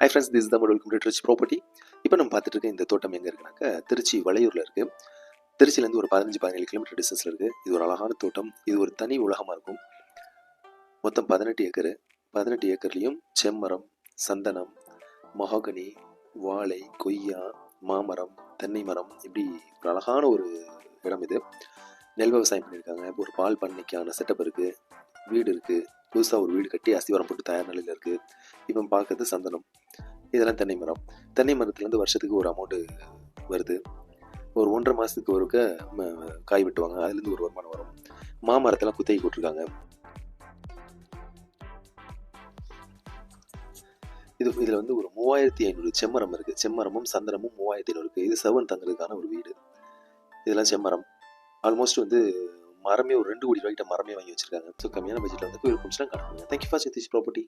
Hi friends, this தான் welcome to rich property. இப்போ நம்ம பார்த்துட்டு இருக்க இந்த தோட்டம் எங்கே இருக்குனாக்கா திருச்சி வளையூரில் இருக்குது. திருச்சியிலேருந்து ஒரு 15-17 கிலோமீட்டர் டிஸ்டன்ஸில் இருக்குது. இது ஒரு அழகான தோட்டம். இது ஒரு தனி உலகமாக இருக்கும். மொத்தம் 18 ஏக்கரு. 18 ஏக்கர்லேயும் செம்மரம், சந்தனம், மஹோகனி, வாழை, கொய்யா, மாமரம், தென்னை மரம், இப்படி ஒரு அழகான ஒரு இடம் இது. நெல் விவசாயம் பண்ணியிருக்காங்க. ஒரு பால் பண்ணைக்கான செட்டப் இருக்குது. வீடு இருக்குது. புதுசாக ஒரு வீடு கட்டி அஸ்திவாரம் போட்டு தயார் நிலையில் இருக்குது. இப்போ பார்க்கறது சந்தனம். இதெல்லாம் தென்னை மரம். தென்னை மரத்துலேருந்து வருஷத்துக்கு ஒரு அமௌண்ட்டு வருது. ஒரு 1.5 மாதத்துக்கு ஒருக்க காய் வெட்டுவாங்க. அதுலேருந்து ஒரு வருமானம் வரும். மாமரத்தெல்லாம் குத்தகை போட்டிருக்காங்க. இதில் வந்து ஒரு 3500 செம்மரம் இருக்குது. செம்மரமும் சந்தனமும் 3500 இருக்குது. இது செவன் தங்குறதுக்கான ஒரு வீடு. இதெல்லாம் செம்மரம். ஆல்மோஸ்ட் வந்து மரமே ஒரு 2 கோடி ரூபாய்க்கிட்ட மரமே வாங்கி வச்சிருக்காங்க. ஸோ கம்மியான பட்ஜெட்டில் வந்து இருக்கும். Thank you for this property.